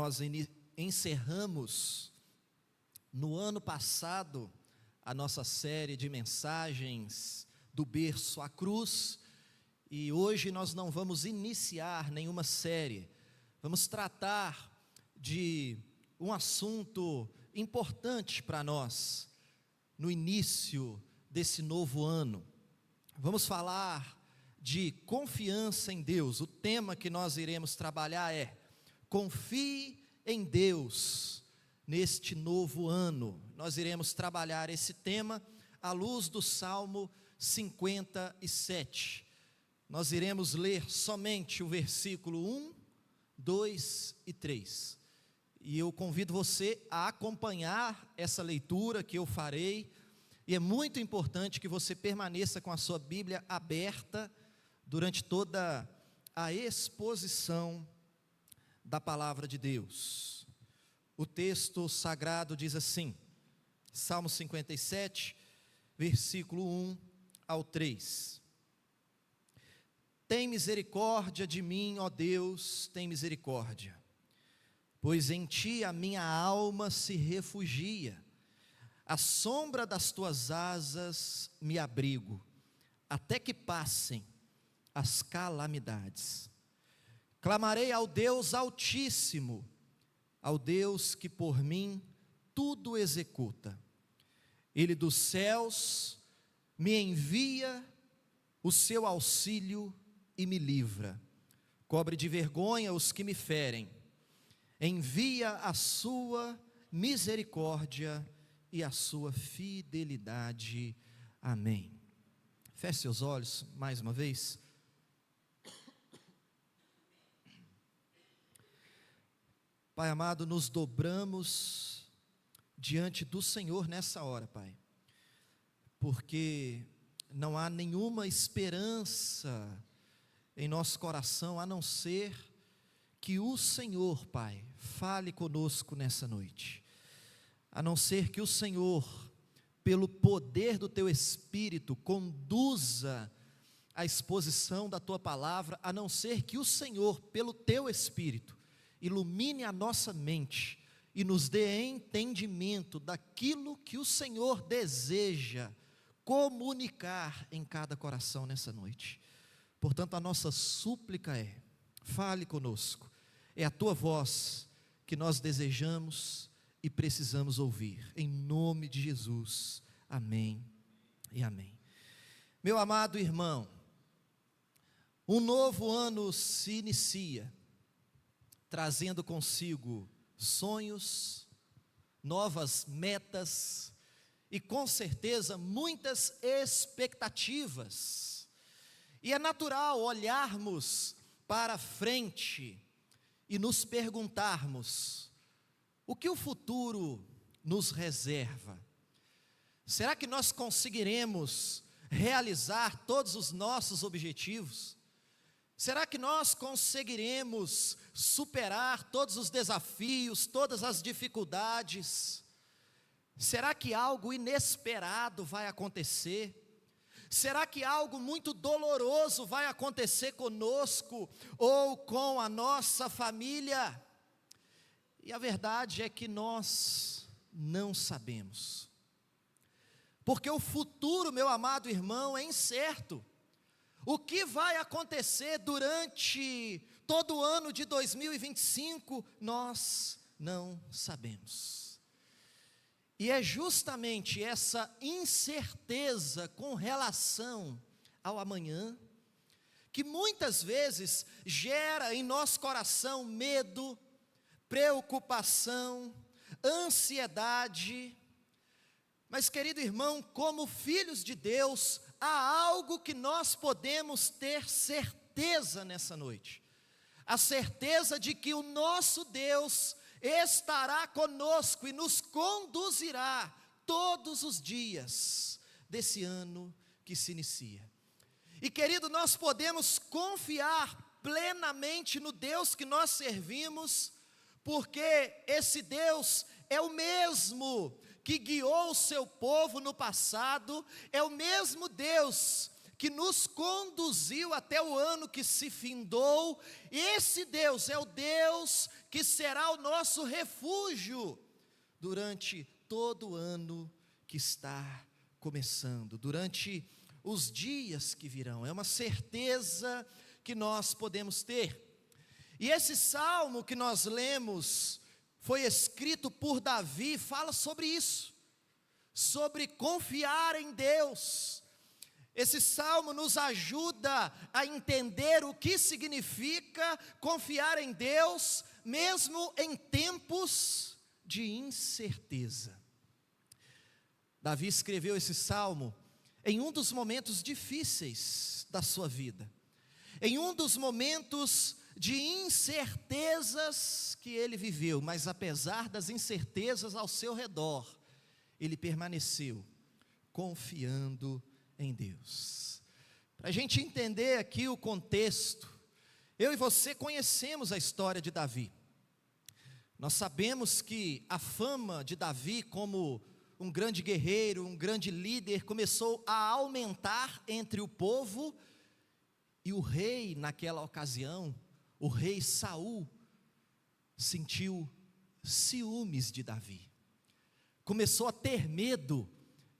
Nós encerramos no ano passado a nossa série de mensagens do berço à cruz, e hoje nós não vamos iniciar nenhuma série. Vamos tratar de um assunto importante para nós no início desse novo ano. Vamos falar de confiança em Deus. O tema que nós iremos trabalhar é: confie em Deus neste novo ano. Nós iremos trabalhar esse tema à luz do Salmo 57. Nós iremos ler somente o versículo 1, 2 e 3. E eu convido você a acompanhar essa leitura que eu farei. E é muito importante que você permaneça com a sua Bíblia aberta durante toda a exposição da palavra de Deus. O texto sagrado diz assim, Salmo 57, versículo 1 ao 3. Tem misericórdia de mim, ó Deus, tem misericórdia, pois em Ti a minha alma se refugia. À sombra das Tuas asas me abrigo, até que passem as calamidades. Clamarei ao Deus Altíssimo, ao Deus que por mim tudo executa. Ele dos céus me envia o seu auxílio e me livra. Cobre de vergonha os que me ferem. Envia a sua misericórdia e a sua fidelidade. Amém. Feche seus olhos mais uma vez. Pai amado, nos dobramos diante do Senhor nessa hora, Pai, porque não há nenhuma esperança em nosso coração, a não ser que o Senhor, Pai, fale conosco nessa noite, a não ser que o Senhor, pelo poder do Teu Espírito, conduza a exposição da Tua palavra, a não ser que o Senhor, pelo Teu Espírito, ilumine a nossa mente e nos dê entendimento daquilo que o Senhor deseja comunicar em cada coração nessa noite. Portanto, a nossa súplica é: fale conosco. É a Tua voz que nós desejamos e precisamos ouvir. Em nome de Jesus. Amém e amém. Meu amado irmão, um novo ano se inicia, trazendo consigo sonhos, novas metas e com certeza muitas expectativas. E é natural olharmos para frente e nos perguntarmos: o que o futuro nos reserva? Será que nós conseguiremos realizar todos os nossos objetivos? Será que nós conseguiremos superar todos os desafios, todas as dificuldades? Será que algo inesperado vai acontecer? Será que algo muito doloroso vai acontecer conosco ou com a nossa família? E a verdade é que nós não sabemos, porque o futuro, meu amado irmão, é incerto. O que vai acontecer durante todo o ano de 2025, nós não sabemos. E é justamente essa incerteza com relação ao amanhã, que muitas vezes gera em nosso coração medo, preocupação, ansiedade. Mas, querido irmão, como filhos de Deus, há algo que nós podemos ter certeza nessa noite. A certeza de que o nosso Deus estará conosco e nos conduzirá todos os dias desse ano que se inicia. E, querido, nós podemos confiar plenamente no Deus que nós servimos, porque esse Deus é o mesmo que guiou o seu povo no passado, é o mesmo Deus que nos conduziu até o ano que se findou. Esse Deus é o Deus que será o nosso refúgio durante todo o ano que está começando, durante os dias que virão. É uma certeza que nós podemos ter. E esse salmo que nós lemos foi escrito por Davi, fala sobre isso, sobre confiar em Deus. Esse salmo nos ajuda a entender o que significa confiar em Deus, mesmo em tempos de incerteza. Davi escreveu esse salmo em um dos momentos difíceis da sua vida, em um dos momentos de incertezas que ele viveu, mas apesar das incertezas ao seu redor, ele permaneceu confiando em Deus. Para a gente entender aqui o contexto, eu e você conhecemos a história de Davi. Nós sabemos que a fama de Davi como um grande guerreiro, um grande líder, começou a aumentar entre o povo, e o rei naquela ocasião, o rei Saul, sentiu ciúmes de Davi, começou a ter medo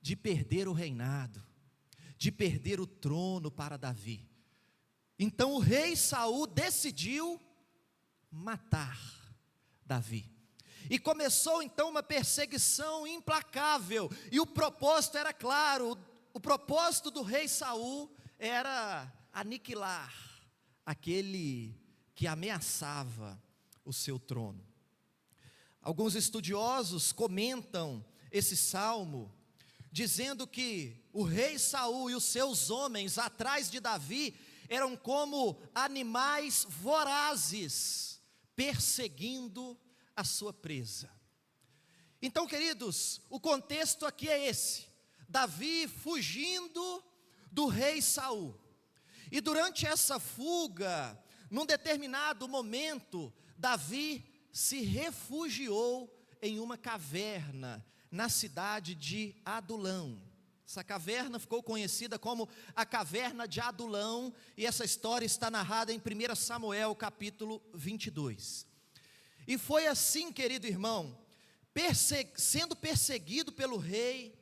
de perder o reinado, de perder o trono para Davi. Então o rei Saul decidiu matar Davi, e começou então uma perseguição implacável, e o propósito era claro, o propósito do rei Saul era aniquilar aquele que ameaçava o seu trono. Alguns estudiosos comentam esse salmo, dizendo que o rei Saul e os seus homens atrás de Davi eram como animais vorazes, perseguindo a sua presa. Então, queridos, o contexto aqui é esse: Davi fugindo do rei Saul, e durante essa fuga, num determinado momento, Davi se refugiou em uma caverna na cidade de Adulão. Essa caverna ficou conhecida como a caverna de Adulão, e essa história está narrada em 1 Samuel capítulo 22. E foi assim, querido irmão, sendo perseguido pelo rei,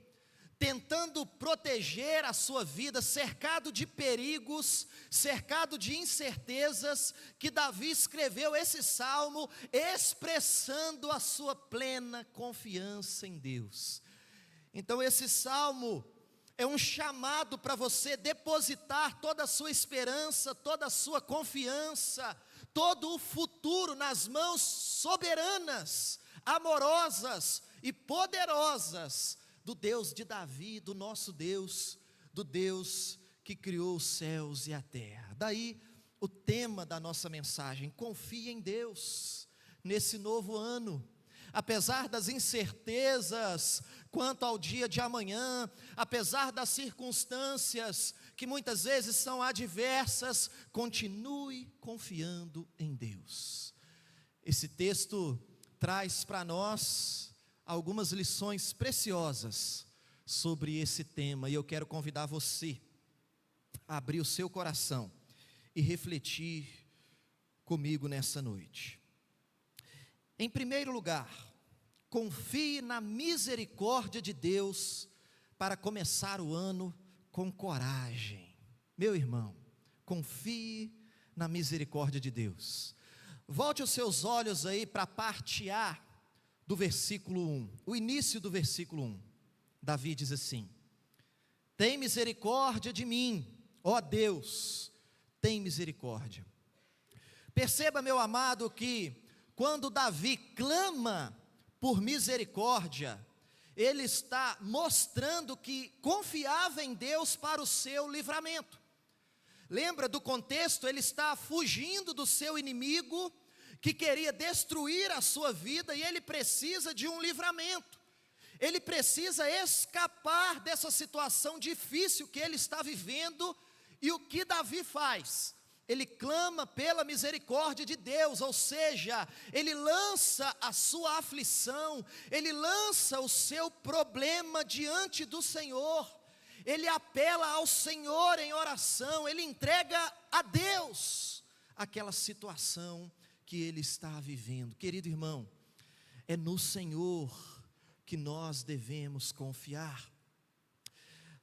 tentando proteger a sua vida, cercado de perigos, cercado de incertezas, que Davi escreveu esse salmo, expressando a sua plena confiança em Deus. Então esse salmo é um chamado para você depositar toda a sua esperança, toda a sua confiança, todo o futuro nas mãos soberanas, amorosas e poderosas do Deus de Davi, do nosso Deus, do Deus que criou os céus e a terra. Daí o tema da nossa mensagem: confie em Deus nesse novo ano. Apesar das incertezas quanto ao dia de amanhã, apesar das circunstâncias que muitas vezes são adversas, continue confiando em Deus. Esse texto traz para nós algumas lições preciosas sobre esse tema, e eu quero convidar você a abrir o seu coração e refletir comigo nessa noite. Em primeiro lugar, confie na misericórdia de Deus para começar o ano com coragem. Meu irmão, confie na misericórdia de Deus. Volte os seus olhos aí para a parte A do versículo 1, o início do versículo 1. Davi diz assim: tem misericórdia de mim, ó Deus, tem misericórdia. Perceba, meu amado, que quando Davi clama por misericórdia, ele está mostrando que confiava em Deus para o seu livramento. Lembra do contexto? Ele está fugindo do seu inimigo, que queria destruir a sua vida, e ele precisa de um livramento. Ele precisa escapar dessa situação difícil que ele está vivendo. E o que Davi faz? Ele clama pela misericórdia de Deus, ou seja, ele lança a sua aflição, ele lança o seu problema diante do Senhor. ele apela ao Senhor em oração, ele entrega a Deus aquela situação que ele está vivendo. Querido irmão, é no Senhor que nós devemos confiar.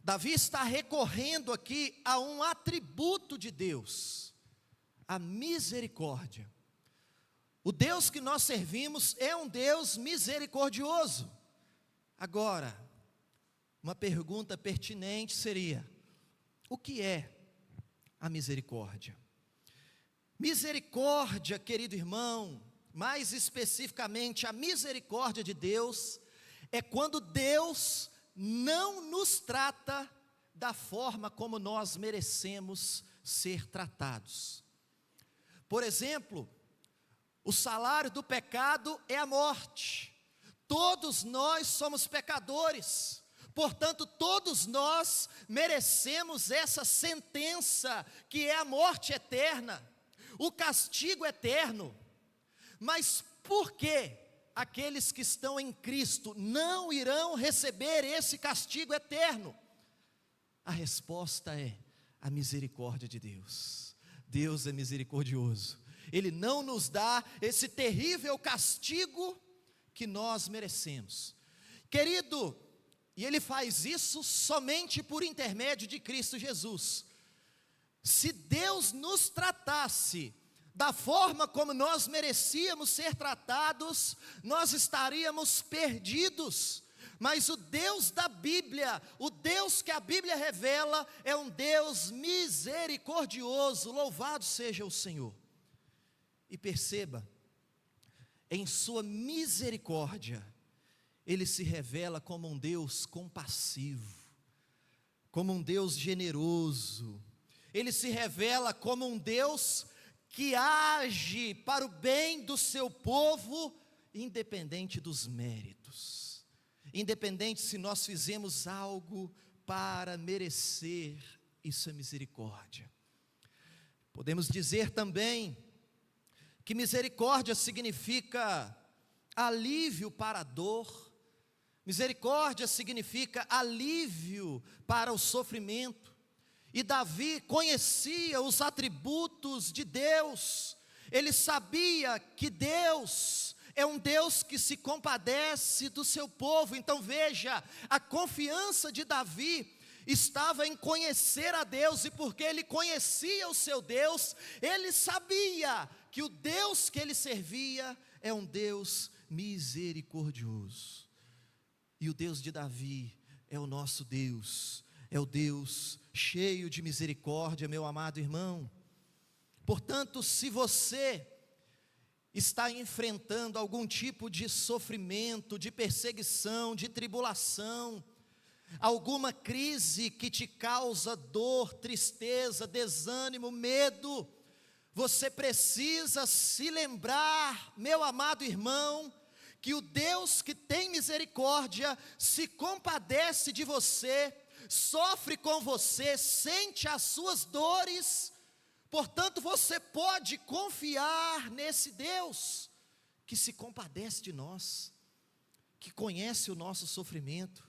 Davi está recorrendo aqui a um atributo de Deus, a misericórdia. O Deus que nós servimos é um Deus misericordioso. Agora, uma pergunta pertinente seria: o que é a misericórdia? Misericórdia, querido irmão, mais especificamente a misericórdia de Deus, é quando Deus não nos trata da forma como nós merecemos ser tratados. Por exemplo, o salário do pecado é a morte. Todos nós somos pecadores, portanto, todos nós merecemos essa sentença que é a morte eterna, o castigo eterno. Mas por que aqueles que estão em Cristo não irão receber esse castigo eterno? A resposta é a misericórdia de Deus. Deus é misericordioso. Ele não nos dá esse terrível castigo que nós merecemos. Querido, e Ele faz isso somente por intermédio de Cristo Jesus. Se Deus nos tratasse da forma como nós merecíamos ser tratados, nós estaríamos perdidos. Mas o Deus da Bíblia, o Deus que a Bíblia revela, é um Deus misericordioso. Louvado seja o Senhor. E perceba, em sua misericórdia, Ele se revela como um Deus compassivo, como um Deus generoso. Ele se revela como um Deus que age para o bem do seu povo, independente dos méritos, independente se nós fizemos algo para merecer, isso é misericórdia. Podemos dizer também que misericórdia significa alívio para a dor, misericórdia significa alívio para o sofrimento. E Davi conhecia os atributos de Deus, ele sabia que Deus é um Deus que se compadece do seu povo. Então veja, a confiança de Davi estava em conhecer a Deus, e porque ele conhecia o seu Deus, ele sabia que o Deus que ele servia é um Deus misericordioso. E o Deus de Davi é o nosso Deus, é o Deus cheio de misericórdia, meu amado irmão. Portanto, se você está enfrentando algum tipo de sofrimento, de perseguição, de tribulação, alguma crise que te causa dor, tristeza, desânimo, medo, você precisa se lembrar, meu amado irmão, que o Deus que tem misericórdia se compadece de você, sofre com você, sente as suas dores. Portanto, você pode confiar nesse Deus que se compadece de nós, que conhece o nosso sofrimento,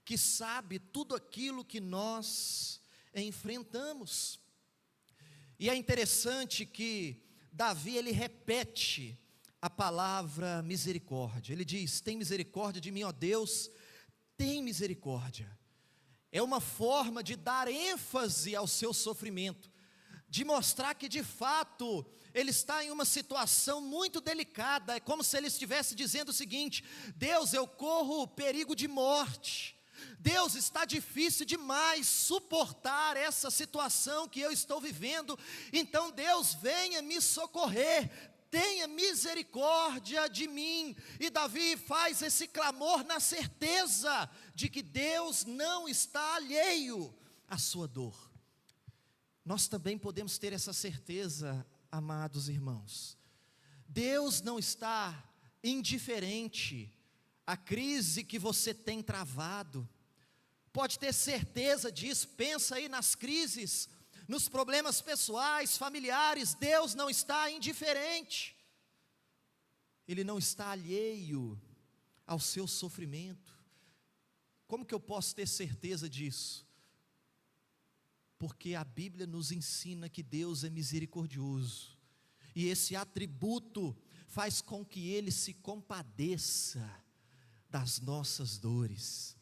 que sabe tudo aquilo que nós enfrentamos. E é interessante que Davi, ele repete a palavra misericórdia. Ele diz: tem misericórdia de mim, ó Deus, tem misericórdia. É uma forma de dar ênfase ao seu sofrimento, de mostrar que de fato ele está em uma situação muito delicada. É como se ele estivesse dizendo o seguinte: Deus, eu corro perigo de morte. Deus, está difícil demais suportar essa situação que eu estou vivendo. Então Deus, venha me socorrer, tenha misericórdia de mim. E Davi faz esse clamor na certeza de que Deus não está alheio à sua dor. Nós também podemos ter essa certeza, amados irmãos. Deus não está indiferente à crise que você tem travado. Pode ter certeza disso. Pensa aí nas crises, nos problemas pessoais, familiares. Deus não está indiferente. Ele não está alheio ao seu sofrimento. Como que eu posso ter certeza disso? Porque a Bíblia nos ensina que Deus é misericordioso, e esse atributo faz com que Ele se compadeça das nossas dores.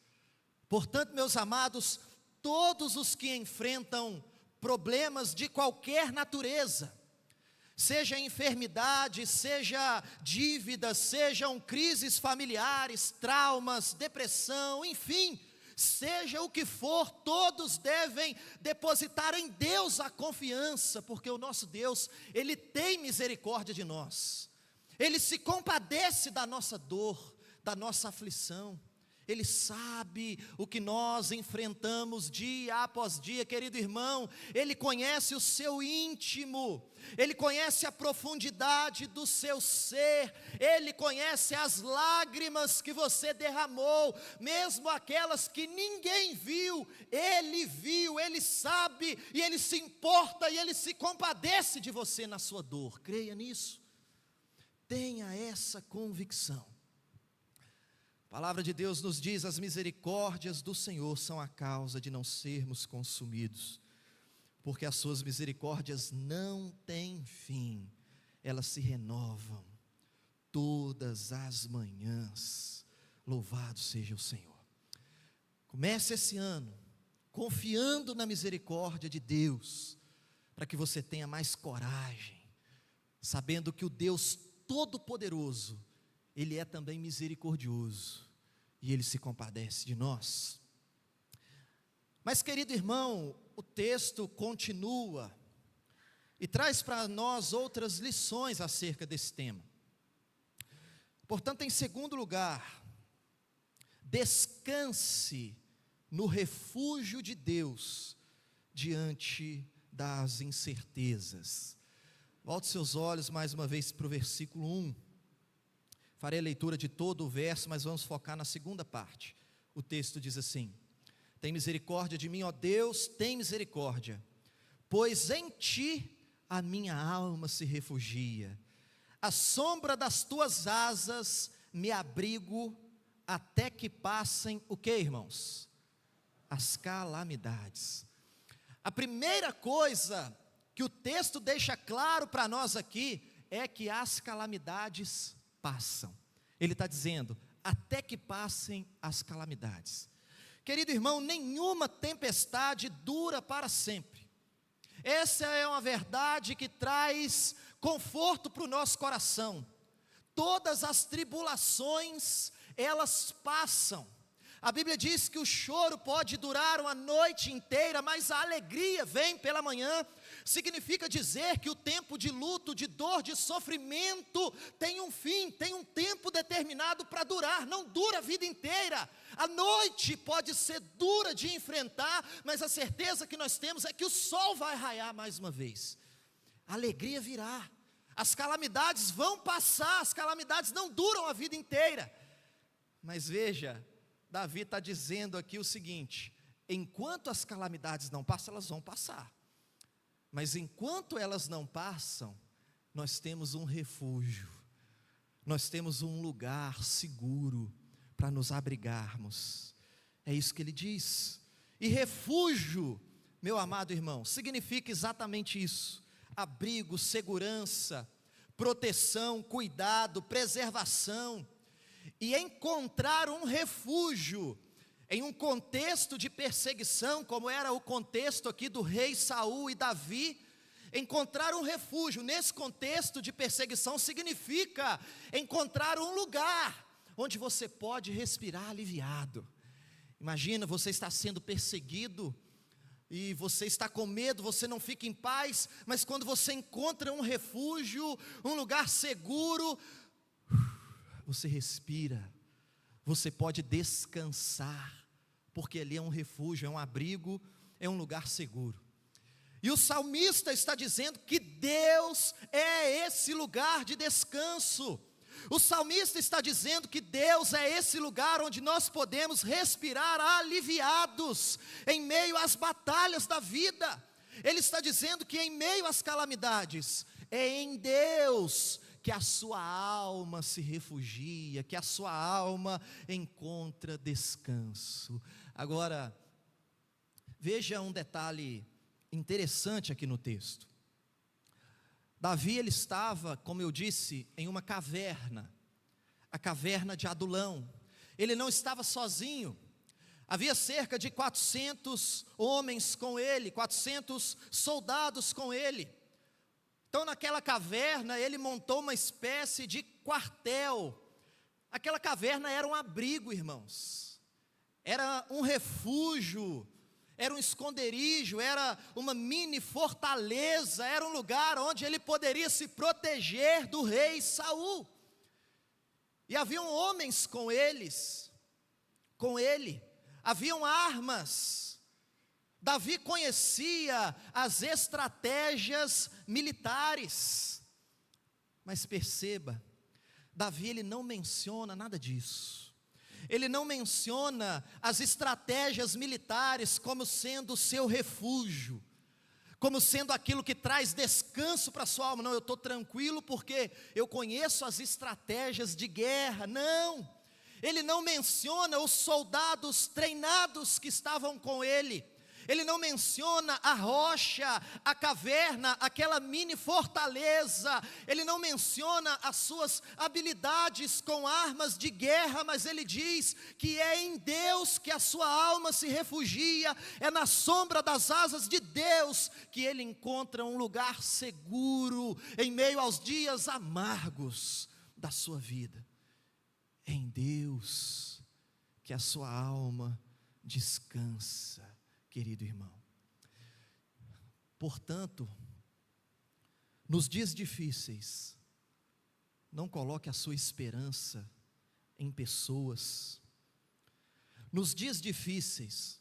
Portanto, meus amados, todos os que enfrentam problemas de qualquer natureza, seja enfermidade, seja dívidas, sejam crises familiares, traumas, depressão, enfim, seja o que for, todos devem depositar em Deus a confiança, porque o nosso Deus, Ele tem misericórdia de nós, Ele se compadece da nossa dor, da nossa aflição. Ele sabe o que nós enfrentamos dia após dia, querido irmão. Ele conhece o seu íntimo, Ele conhece a profundidade do seu ser, Ele conhece as lágrimas que você derramou, mesmo aquelas que ninguém viu. Ele viu, Ele sabe, e Ele se importa, e Ele se compadece de você na sua dor. Creia nisso, tenha essa convicção. A palavra de Deus nos diz: as misericórdias do Senhor são a causa de não sermos consumidos, porque as suas misericórdias não têm fim, elas se renovam todas as manhãs. Louvado seja o Senhor. Comece esse ano confiando na misericórdia de Deus, para que você tenha mais coragem, sabendo que o Deus Todo-Poderoso, Ele é também misericordioso, e Ele se compadece de nós. Mas, querido irmão, o texto continua e traz para nós outras lições acerca desse tema. Portanto, em segundo lugar, descanse no refúgio de Deus diante das incertezas. Volte seus olhos mais uma vez para o versículo 1. Farei a leitura de todo o verso, mas vamos focar na segunda parte. O texto diz assim: tem misericórdia de mim, ó Deus, tem misericórdia, pois em Ti a minha alma se refugia. À sombra das Tuas asas me abrigo, até que passem o que, irmãos? As calamidades. A primeira coisa que o texto deixa claro para nós aqui é que as calamidades passam. Ele está dizendo, até que passem as calamidades. Querido irmão, nenhuma tempestade dura para sempre. Essa é uma verdade que traz conforto para o nosso coração. Todas as tribulações, elas passam. A Bíblia diz que o choro pode durar uma noite inteira, mas a alegria vem pela manhã. Significa dizer que o tempo de luto, de dor, de sofrimento tem um fim, tem um tempo determinado para durar, não dura a vida inteira. A noite pode ser dura de enfrentar, mas a certeza que nós temos é que o sol vai raiar mais uma vez. A alegria virá, as calamidades vão passar, as calamidades não duram a vida inteira. Mas veja, Davi está dizendo aqui o seguinte: enquanto as calamidades não passam, elas vão passar. Mas enquanto elas não passam, nós temos um refúgio, nós temos um lugar seguro para nos abrigarmos. É isso que ele diz. E refúgio, meu amado irmão, significa exatamente isso: abrigo, segurança, proteção, cuidado, preservação. E encontrar um refúgio em um contexto de perseguição, como era o contexto aqui do rei Saul e Davi, encontrar um refúgio nesse contexto de perseguição significa encontrar um lugar onde você pode respirar aliviado. Imagina, você está sendo perseguido e você está com medo, você não fica em paz, mas quando você encontra um refúgio, um lugar seguro, você respira, você pode descansar, porque ali é um refúgio, é um abrigo, é um lugar seguro. E o salmista está dizendo que Deus é esse lugar de descanso. O salmista está dizendo que Deus é esse lugar onde nós podemos respirar aliviados, em meio às batalhas da vida. Ele está dizendo que em meio às calamidades, é em Deus que a sua alma se refugia, que a sua alma encontra descanso. Agora, veja um detalhe interessante aqui no texto. Davi, ele estava, como eu disse, em uma caverna, a caverna de Adulão. Ele não estava sozinho, havia cerca de 400 homens com ele, 400 soldados com ele. Então naquela caverna ele montou uma espécie de quartel. Aquela caverna era um abrigo, irmãos, era um refúgio, era um esconderijo, era uma mini fortaleza, era um lugar onde ele poderia se proteger do rei Saul. E haviam homens com ele, haviam armas. Davi conhecia as estratégias militares, mas perceba, Davi ele não menciona nada disso. Ele não menciona as estratégias militares como sendo o seu refúgio, como sendo aquilo que traz descanso para a sua alma. Não, eu estou tranquilo porque eu conheço as estratégias de guerra. Não, ele não menciona os soldados treinados que estavam com ele. Ele não menciona a rocha, a caverna, aquela mini fortaleza. Ele não menciona as suas habilidades com armas de guerra, mas ele diz que é em Deus que a sua alma se refugia, é na sombra das asas de Deus que ele encontra um lugar seguro em meio aos dias amargos da sua vida. É em Deus que a sua alma descansa, querido irmão. Portanto, nos dias difíceis, não coloque a sua esperança em pessoas. Nos dias difíceis,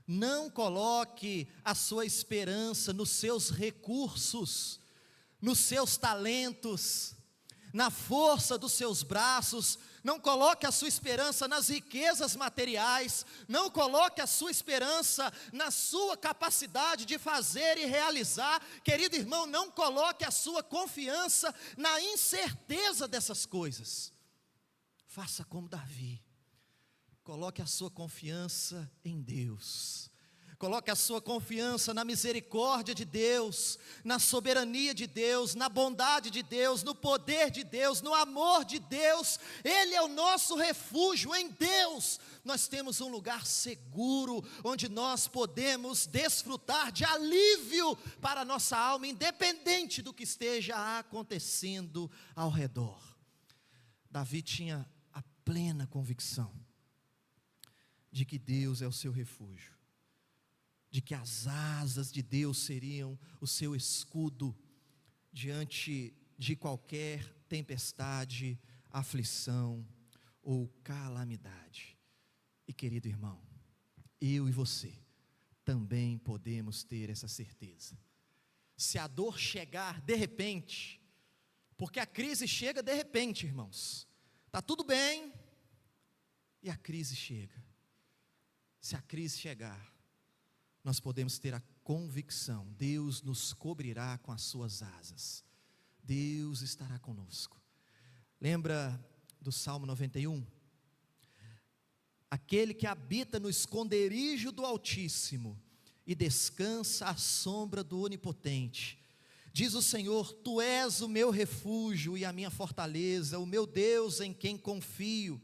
não coloque a sua esperança nos seus recursos, nos seus talentos, na força dos seus braços. Não coloque a sua esperança nas riquezas materiais, não coloque a sua esperança na sua capacidade de fazer e realizar. Querido irmão, não coloque a sua confiança na incerteza dessas coisas. Faça como Davi, coloque a sua confiança em Deus. Coloque a sua confiança na misericórdia de Deus, na soberania de Deus, na bondade de Deus, no poder de Deus, no amor de Deus. Ele é o nosso refúgio. Em Deus nós temos um lugar seguro, onde nós podemos desfrutar de alívio para a nossa alma, independente do que esteja acontecendo ao redor. Davi tinha a plena convicção de que Deus é o seu refúgio, de que as asas de Deus seriam o seu escudo diante de qualquer tempestade, aflição ou calamidade. E querido irmão, eu e você também podemos ter essa certeza. Se a dor chegar de repente, porque a crise chega de repente, irmãos, está tudo bem e a crise chega. Se a crise chegar, nós podemos ter a convicção: Deus nos cobrirá com as suas asas, Deus estará conosco. Lembra do Salmo 91? Aquele que habita no esconderijo do Altíssimo e descansa à sombra do Onipotente, diz o Senhor: Tu és o meu refúgio e a minha fortaleza, o meu Deus em quem confio.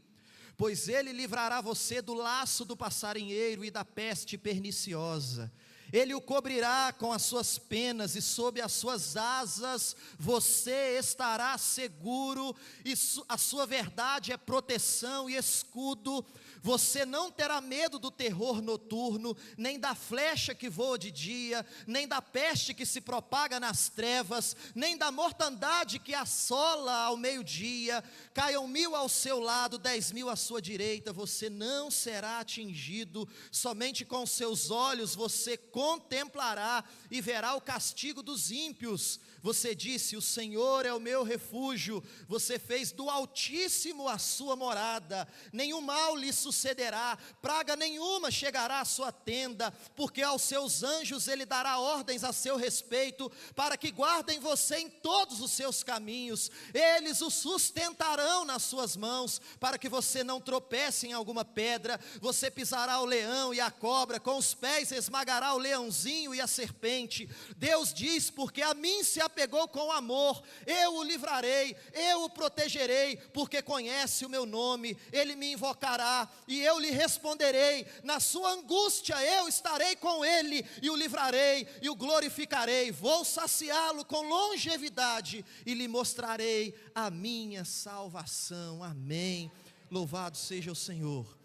Pois ele livrará você do laço do passarinheiro e da peste perniciosa. Ele o cobrirá com as suas penas e sob as suas asas você estará seguro, e a sua verdade é proteção e escudo. Você não terá medo do terror noturno, nem da flecha que voa de dia, nem da peste que se propaga nas trevas, nem da mortandade que assola ao meio-dia. Caiam 1000 ao seu lado, 10.000 à sua direita, você não será atingido. Somente com seus olhos você contemplará e verá o castigo dos ímpios. Você disse: o Senhor é o meu refúgio. Você fez do Altíssimo a sua morada. Nenhum mal lhe sucederá, praga nenhuma chegará à sua tenda, porque aos seus anjos ele dará ordens a seu respeito, para que guardem você em todos os seus caminhos. Eles o sustentarão nas suas mãos, para que você não tropece em alguma pedra. Você pisará o leão e a cobra, com os pés esmagará o leão leãozinho e a serpente. Deus diz: porque a mim se apegou com amor, eu o livrarei, eu o protegerei, porque conhece o meu nome, ele me invocará e eu lhe responderei. Na sua angústia eu estarei com ele e o livrarei e o glorificarei. Vou saciá-lo com longevidade e lhe mostrarei a minha salvação. Amém. Louvado seja o Senhor.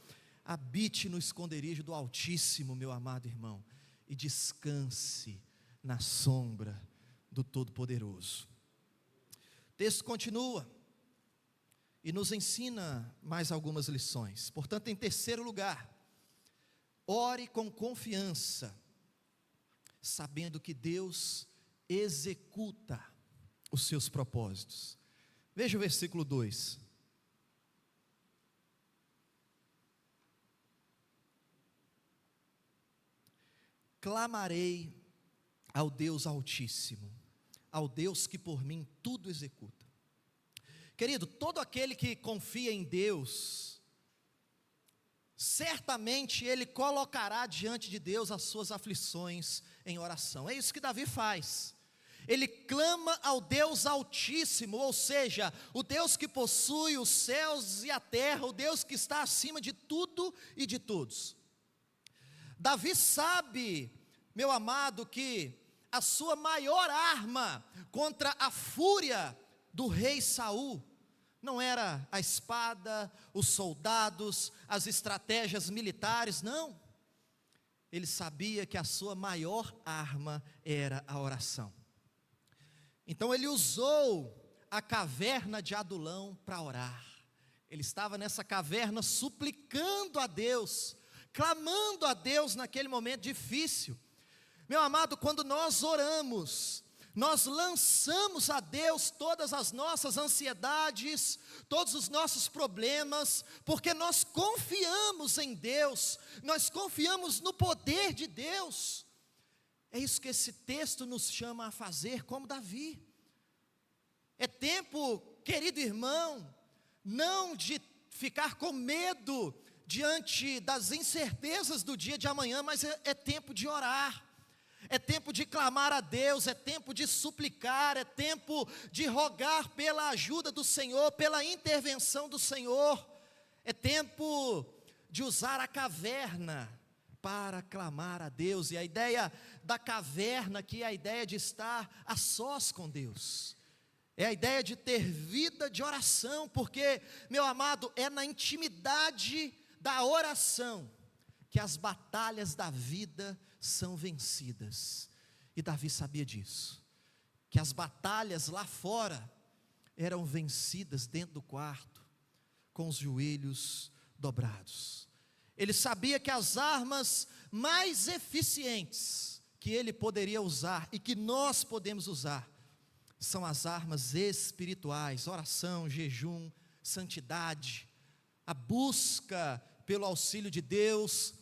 Habite no esconderijo do Altíssimo, meu amado irmão, e descanse na sombra do Todo-Poderoso. O texto continua e nos ensina mais algumas lições. Portanto, em terceiro lugar, ore com confiança, sabendo que Deus executa os seus propósitos. Veja o versículo 2. Clamarei ao Deus Altíssimo, ao Deus que por mim tudo executa. Querido, todo aquele que confia em Deus, certamente ele colocará diante de Deus as suas aflições em oração. É isso que Davi faz. Ele clama ao Deus Altíssimo, ou seja, o Deus que possui os céus e a terra, o Deus que está acima de tudo e de todos. Davi sabe, meu amado, que a sua maior arma contra a fúria do rei Saul não era a espada, os soldados, as estratégias militares, não. Ele sabia que a sua maior arma era a oração. Então ele usou a caverna de Adulão para orar. Ele estava nessa caverna suplicando a Deus, clamando a Deus naquele momento difícil. Meu amado, quando nós oramos, nós lançamos a Deus todas as nossas ansiedades, todos os nossos problemas, porque nós confiamos em Deus, nós confiamos no poder de Deus. É isso que esse texto nos chama a fazer, como Davi. É tempo, querido irmão, não de ficar com medo diante das incertezas do dia de amanhã, mas é tempo de orar, é tempo de clamar a Deus, é tempo de suplicar, é tempo de rogar pela ajuda do Senhor, pela intervenção do Senhor, é tempo de usar a caverna para clamar a Deus. E a ideia da caverna aqui é a ideia de estar a sós com Deus, é a ideia de ter vida de oração, porque, meu amado, é na intimidade da oração que as batalhas da vida são vencidas. E Davi sabia disso, que as batalhas lá fora eram vencidas dentro do quarto, com os joelhos dobrados. Ele sabia que as armas mais eficientes que ele poderia usar e que nós podemos usar são as armas espirituais: oração, jejum, santidade, a busca pelo auxílio de Deus.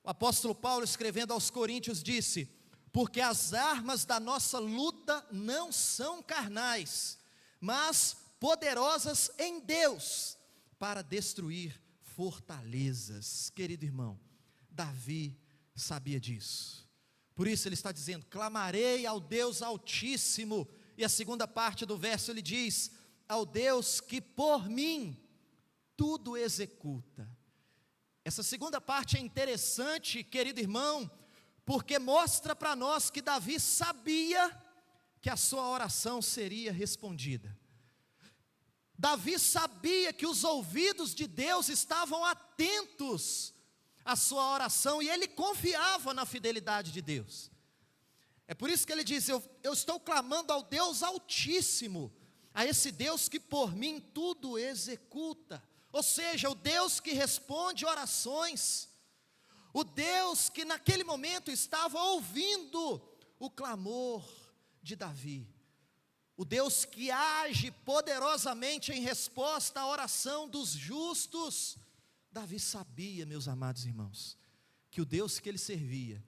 O apóstolo Paulo, escrevendo aos Coríntios, disse: porque as armas da nossa luta não são carnais, mas poderosas em Deus, para destruir fortalezas. Querido irmão, Davi sabia disso, por isso ele está dizendo: clamarei ao Deus Altíssimo. E a segunda parte do verso ele diz: ao Deus que por mim tudo executa. Essa segunda parte é interessante, querido irmão, porque mostra para nós que Davi sabia que a sua oração seria respondida. Davi sabia que os ouvidos de Deus estavam atentos à sua oração, e ele confiava na fidelidade de Deus. É por isso que ele diz: eu estou clamando ao Deus Altíssimo, a esse Deus que por mim tudo executa. Ou seja, o Deus que responde orações, o Deus que naquele momento estava ouvindo o clamor de Davi, o Deus que age poderosamente em resposta à oração dos justos. Davi sabia, meus amados irmãos, que o Deus que ele servia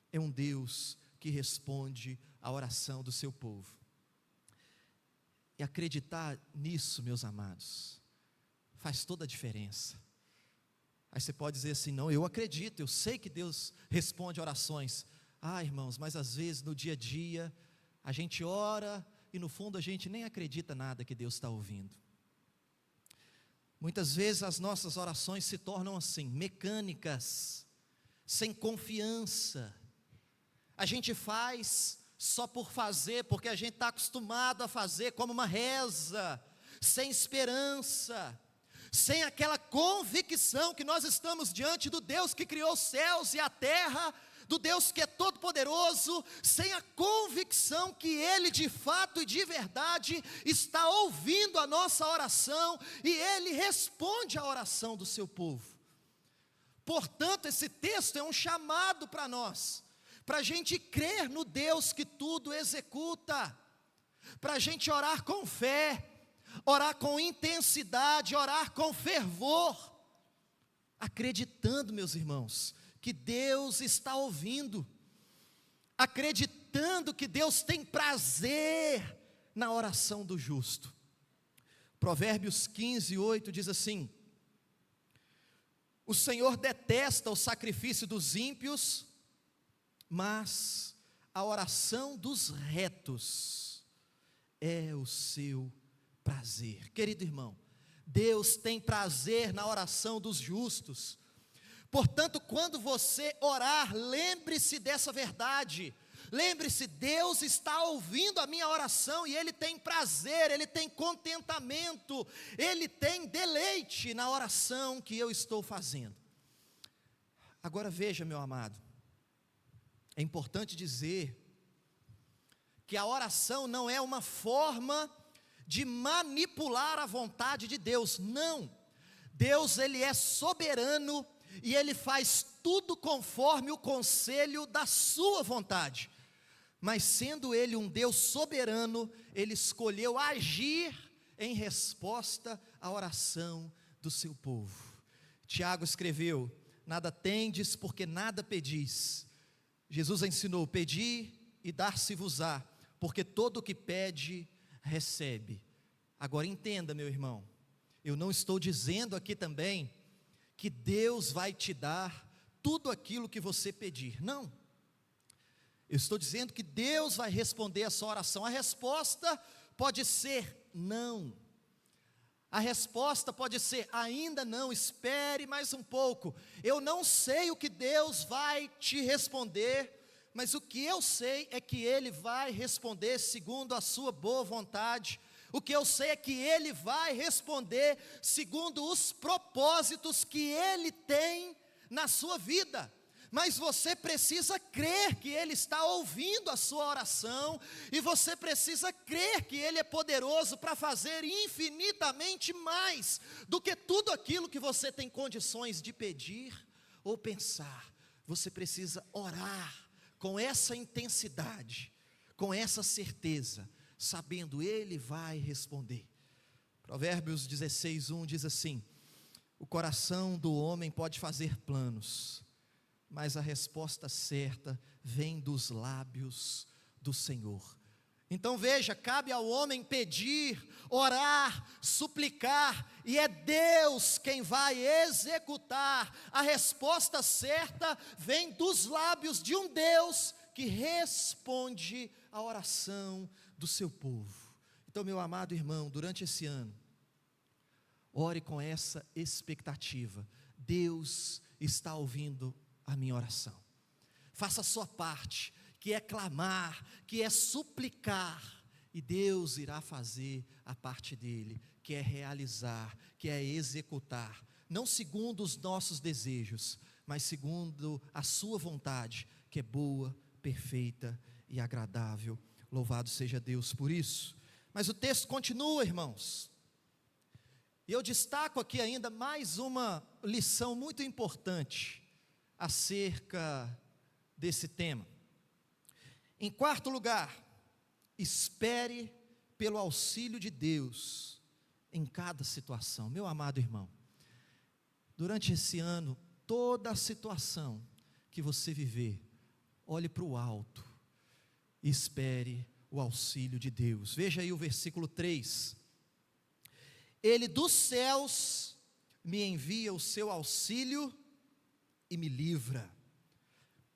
é um Deus que responde à oração do seu povo. E acreditar nisso, meus amados, faz toda a diferença. Aí você pode dizer assim: não, eu acredito, eu sei que Deus responde orações. Irmãos, mas às vezes no dia a dia, a gente ora e no fundo a gente nem acredita nada que Deus está ouvindo. Muitas vezes as nossas orações se tornam assim, mecânicas, sem confiança. A gente faz só por fazer, porque a gente está acostumado a fazer como uma reza, sem esperança, sem aquela convicção que nós estamos diante do Deus que criou os céus e a terra, do Deus que é todo poderoso, sem a convicção que Ele de fato e de verdade está ouvindo a nossa oração, e Ele responde à oração do seu povo. Portanto, esse texto é um chamado para nós, para a gente crer no Deus que tudo executa, para a gente orar com fé, orar com intensidade, orar com fervor, acreditando, meus irmãos, que Deus está ouvindo, acreditando que Deus tem prazer na oração do justo. Provérbios 15:8 diz assim: o Senhor detesta o sacrifício dos ímpios, mas a oração dos retos é o seu prazer. Querido irmão, Deus tem prazer na oração dos justos. Portanto, quando você orar, lembre-se dessa verdade. Lembre-se, Deus está ouvindo a minha oração e Ele tem prazer, Ele tem contentamento, Ele tem deleite na oração que eu estou fazendo. Agora veja, meu amado, é importante dizer que a oração não é uma forma de manipular a vontade de Deus, não. Deus, Ele é soberano e Ele faz tudo conforme o conselho da sua vontade. Mas sendo Ele um Deus soberano, Ele escolheu agir em resposta à oração do seu povo. Tiago escreveu: nada tendes porque nada pedis. Jesus ensinou: pedi e dar-se-vos-á, porque todo o que pede, recebe. Agora entenda, meu irmão, eu não estou dizendo aqui também que Deus vai te dar tudo aquilo que você pedir, não. Eu estou dizendo que Deus vai responder a sua oração. A resposta pode ser não. A resposta pode ser ainda não, espere mais um pouco. Eu não sei o que Deus vai te responder, mas o que eu sei é que Ele vai responder segundo a sua boa vontade. O que eu sei é que Ele vai responder segundo os propósitos que Ele tem na sua vida. Mas você precisa crer que Ele está ouvindo a sua oração, e você precisa crer que Ele é poderoso para fazer infinitamente mais do que tudo aquilo que você tem condições de pedir ou pensar. Você precisa orar com essa intensidade, com essa certeza, sabendo Ele vai responder. Provérbios 16:1 diz assim: o coração do homem pode fazer planos, mas a resposta certa vem dos lábios do Senhor. Então veja, cabe ao homem pedir, orar, suplicar, e é Deus quem vai executar. A resposta certa vem dos lábios de um Deus que responde a oração do seu povo. Então, meu amado irmão, durante esse ano, ore com essa expectativa: Deus está ouvindo a minha oração. Faça a sua parte, que é clamar, que é suplicar, e Deus irá fazer a parte dele, que é realizar, que é executar, não segundo os nossos desejos, mas segundo a sua vontade, que é boa, perfeita e agradável. Louvado seja Deus por isso. Mas o texto continua, irmãos, e eu destaco aqui ainda mais uma lição muito importante acerca desse tema. Em quarto lugar, espere pelo auxílio de Deus em cada situação. Meu amado irmão, durante esse ano, toda a situação que você viver, olhe para o alto e espere o auxílio de Deus. Veja aí o versículo 3: Ele dos céus me envia o seu auxílio e me livra.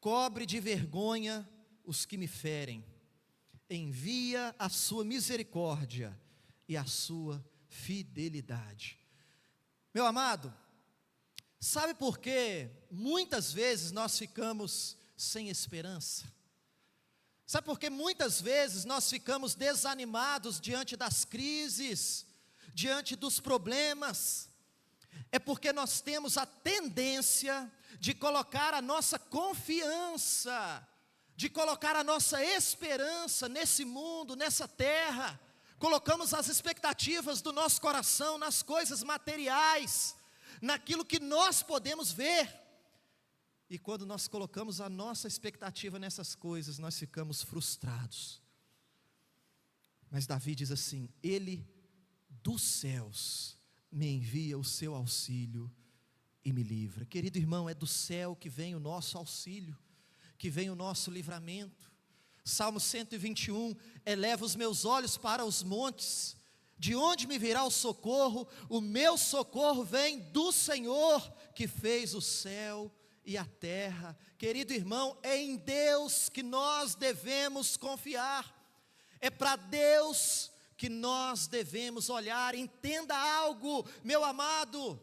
cobre de vergonha os que me ferem, envia a sua misericórdia e a sua fidelidade. Meu amado, sabe por que muitas vezes nós ficamos sem esperança? Sabe por que muitas vezes nós ficamos desanimados diante das crises, diante dos problemas? É porque nós temos a tendência de colocar a nossa confiança, de colocar a nossa esperança nesse mundo, nessa terra. Colocamos as expectativas do nosso coração nas coisas materiais, naquilo que nós podemos ver. E quando nós colocamos a nossa expectativa nessas coisas, nós ficamos frustrados. Mas Davi diz assim: Ele dos céus me envia o seu auxílio e me livra. Querido irmão, é do céu que vem o nosso auxílio, que vem o nosso livramento. Salmo 121, eleva os meus olhos para os montes, de onde me virá o socorro? O meu socorro vem do Senhor, que fez o céu e a terra. Querido irmão, é em Deus que nós devemos confiar, é para Deus que nós devemos olhar. Entenda algo, meu amado,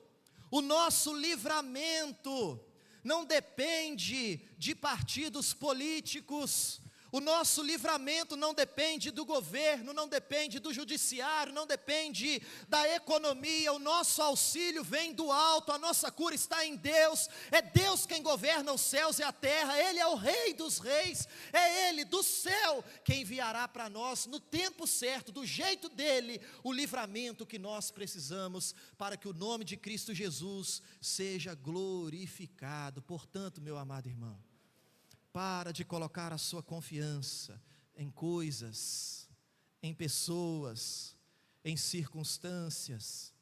o nosso livramento não depende de partidos políticos, o nosso livramento não depende do governo, não depende do judiciário, não depende da economia. O nosso auxílio vem do alto, a nossa cura está em Deus. É Deus quem governa os céus e a terra, Ele é o Rei dos reis, é Ele do céu quem enviará para nós, no tempo certo, do jeito dEle, o livramento que nós precisamos, para que o nome de Cristo Jesus seja glorificado. Portanto, meu amado irmão, para de colocar a sua confiança em coisas, em pessoas, em circunstâncias.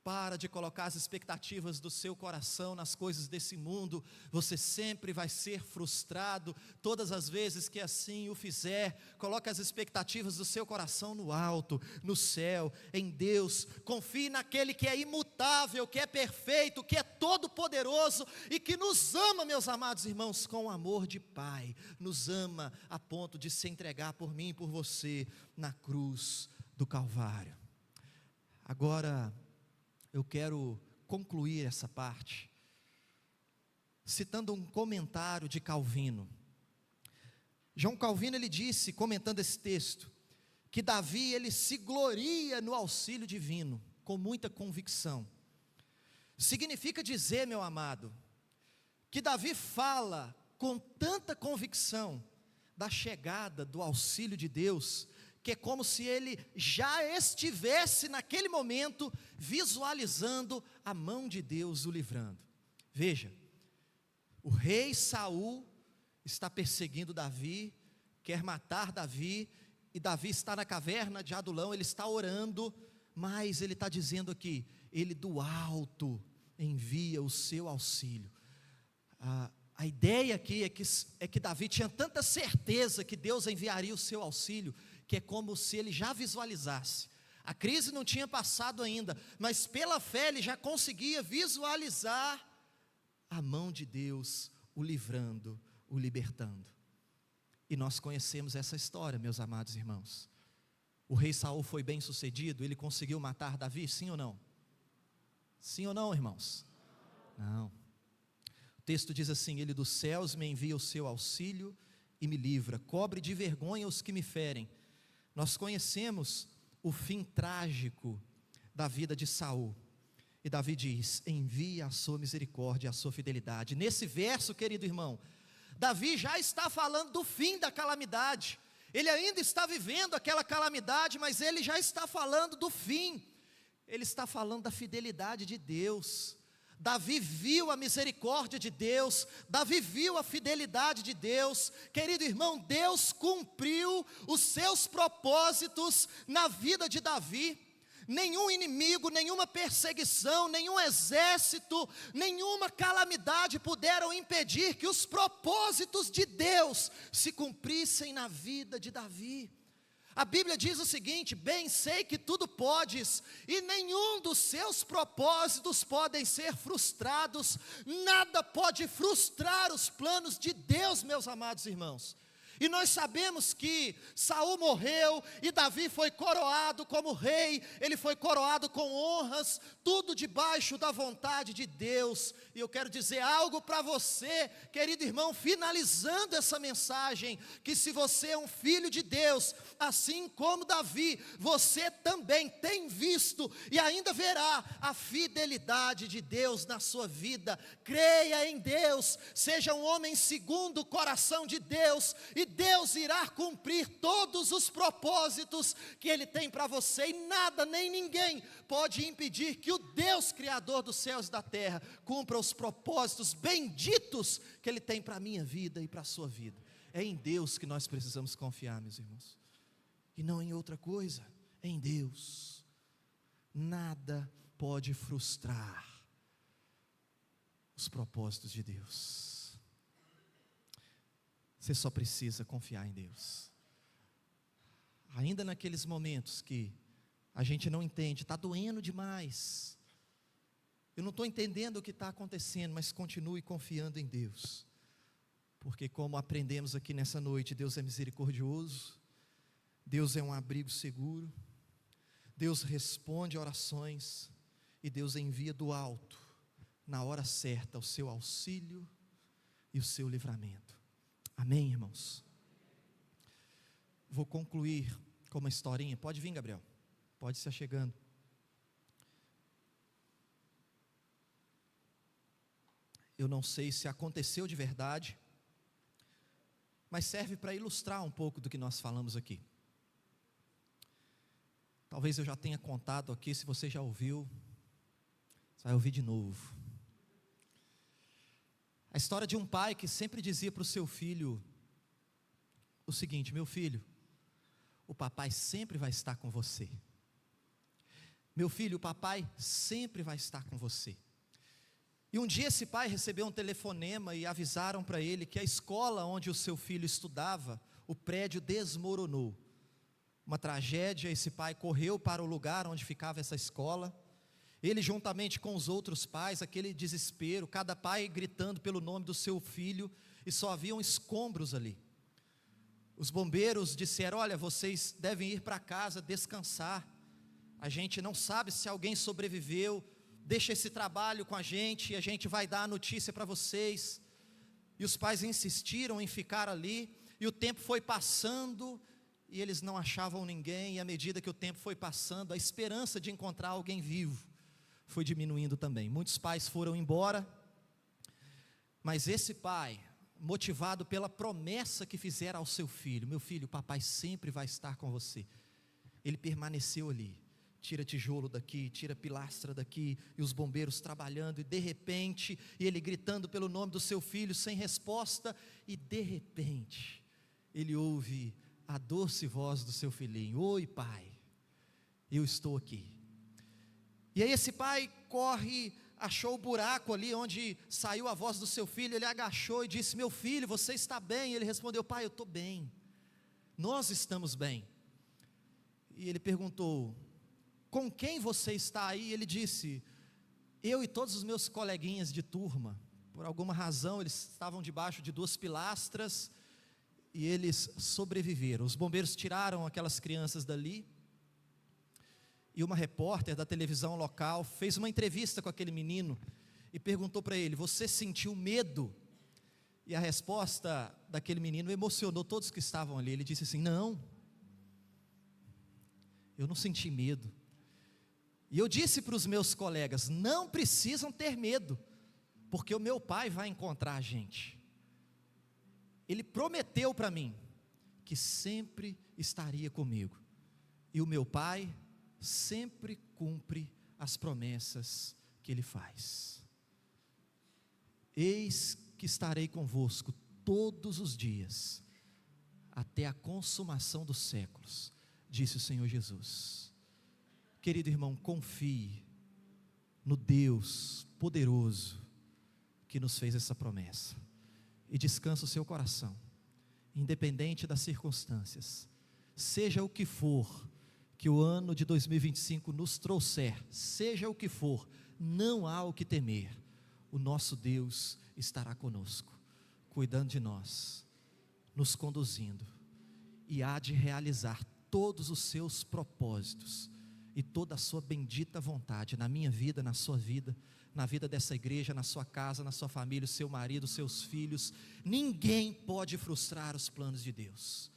Para de colocar as expectativas do seu coração nas coisas desse mundo. Você sempre vai ser frustrado todas as vezes que assim o fizer. Coloque as expectativas do seu coração no alto, no céu, em Deus. Confie naquele que é imutável, que é perfeito, que é todo poderoso e que nos ama, meus amados irmãos, com o amor de Pai. Nos ama a ponto de se entregar por mim e por você na cruz do Calvário. Agora, eu quero concluir essa parte citando um comentário de Calvino. João Calvino, ele disse, comentando esse texto, que Davi, ele se gloria no auxílio divino, com muita convicção. Significa dizer, meu amado, que Davi fala com tanta convicção da chegada do auxílio de Deus, que é como se ele já estivesse naquele momento visualizando a mão de Deus o livrando. Veja, o rei Saul está perseguindo Davi, quer matar Davi, e Davi está na caverna de Adulão, ele está orando, mas ele está dizendo aqui, ele do alto envia o seu auxílio. A ideia aqui é que Davi tinha tanta certeza que Deus enviaria o seu auxílio, que é como se ele já visualizasse. A crise não tinha passado ainda, mas pela fé ele já conseguia visualizar a mão de Deus o livrando, o libertando. E nós conhecemos essa história, meus amados irmãos. O rei Saul foi bem sucedido, ele conseguiu matar Davi, sim ou não? Sim ou não, irmãos? Não. O texto diz assim: Ele dos céus me envia o seu auxílio e me livra, cobre de vergonha os que me ferem. Nós conhecemos o fim trágico da vida de Saul, e Davi diz: envia a sua misericórdia e a sua fidelidade. Nesse verso, querido irmão, Davi já está falando do fim da calamidade. Ele ainda está vivendo aquela calamidade, mas ele já está falando do fim. Ele está falando da fidelidade de Deus. Davi viu a misericórdia de Deus, Davi viu a fidelidade de Deus. Querido irmão, Deus cumpriu os seus propósitos na vida de Davi. Nenhum inimigo, nenhuma perseguição, nenhum exército, nenhuma calamidade puderam impedir que os propósitos de Deus se cumprissem na vida de Davi. A Bíblia diz o seguinte: bem sei que tudo podes, e nenhum dos seus propósitos podem ser frustrados. Nada pode frustrar os planos de Deus, meus amados irmãos. E nós sabemos que Saul morreu e Davi foi coroado como rei, ele foi coroado com honras, tudo debaixo da vontade de Deus. E eu quero dizer algo para você, querido irmão, finalizando essa mensagem, que se você é um filho de Deus, assim como Davi, você também tem visto e ainda verá a fidelidade de Deus na sua vida. Creia em Deus, seja um homem segundo o coração de Deus, e Deus irá cumprir todos os propósitos que Ele tem para você, e nada nem ninguém pode impedir que o Deus Criador dos céus e da terra cumpra os propósitos benditos que Ele tem para a minha vida e para a sua vida. É em Deus que nós precisamos confiar, meus irmãos, e não em outra coisa. É em Deus. Nada pode frustrar os propósitos de Deus. Você só precisa confiar em Deus. Ainda naqueles momentos que a gente não entende, está doendo demais, eu não estou entendendo o que está acontecendo, mas continue confiando em Deus, porque como aprendemos aqui nessa noite, Deus é misericordioso, Deus é um abrigo seguro, Deus responde orações, e Deus envia do alto, na hora certa, o seu auxílio e o seu livramento. Amém, irmãos? Vou concluir com uma historinha. Pode vir, Gabriel. Pode estar chegando. Eu não sei se aconteceu de verdade, mas serve para ilustrar um pouco do que nós falamos aqui. Talvez eu já tenha contado aqui, se você já ouviu, você vai ouvir de novo. A história de um pai que sempre dizia para o seu filho o seguinte: meu filho, o papai sempre vai estar com você. Meu filho, o papai sempre vai estar com você. E um dia esse pai recebeu um telefonema e avisaram para ele que a escola onde o seu filho estudava, o prédio desmoronou. Uma tragédia. Esse pai correu para o lugar onde ficava essa escola. Ele juntamente com os outros pais, aquele desespero, cada pai gritando pelo nome do seu filho, e só haviam escombros ali. Os bombeiros disseram: olha, vocês devem ir para casa descansar, a gente não sabe se alguém sobreviveu, deixa esse trabalho com a gente vai dar a notícia para vocês. E os pais insistiram em ficar ali, e o tempo foi passando, e eles não achavam ninguém, e à medida que o tempo foi passando, a esperança de encontrar alguém vivo foi diminuindo também. Muitos pais foram embora, mas esse pai, motivado pela promessa que fizeram ao seu filho: meu filho, o papai sempre vai estar com você, ele permaneceu ali. Tira tijolo daqui, tira pilastra daqui, e os bombeiros trabalhando, e de repente, e ele gritando pelo nome do seu filho sem resposta, e de repente, ele ouve a doce voz do seu filhinho: oi pai, eu estou aqui. E aí esse pai corre, achou o buraco ali onde saiu a voz do seu filho, ele agachou e disse: meu filho, você está bem? Ele respondeu: pai, eu estou bem, nós estamos bem. E ele perguntou: com quem você está aí? Ele disse: eu e todos os meus coleguinhas de turma. Por alguma razão eles estavam debaixo de 2 pilastras, e eles sobreviveram. Os bombeiros tiraram aquelas crianças dali, e uma repórter da televisão local fez uma entrevista com aquele menino, e perguntou para ele: você sentiu medo? E a resposta daquele menino emocionou todos que estavam ali. Ele disse assim: não, eu não senti medo. E eu disse para os meus colegas: não precisam ter medo, porque o meu pai vai encontrar a gente. Ele prometeu para mim que sempre estaria comigo, e o meu pai sempre cumpre as promessas que Ele faz. Eis que estarei convosco todos os dias, até a consumação dos séculos, disse o Senhor Jesus. Querido irmão, confie no Deus poderoso que nos fez essa promessa, e descansa o seu coração, independente das circunstâncias. seja o que for que o ano de 2025 nos trouxer, seja o que for, não há o que temer, o nosso Deus estará conosco, cuidando de nós, nos conduzindo, e há de realizar todos os seus propósitos, e toda a sua bendita vontade, na minha vida, na sua vida, na vida dessa igreja, na sua casa, na sua família, o seu marido, os seus filhos. Ninguém pode frustrar os planos de Deus,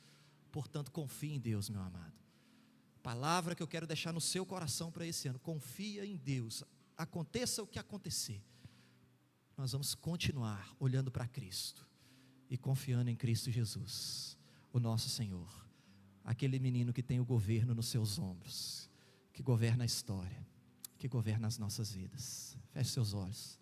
portanto confie em Deus, meu amado. Palavra que eu quero deixar no seu coração para esse ano: confia em Deus, aconteça o que acontecer, nós vamos continuar olhando para Cristo, e confiando em Cristo Jesus, o nosso Senhor, aquele menino que tem o governo nos seus ombros, que governa a história, que governa as nossas vidas. Feche seus olhos.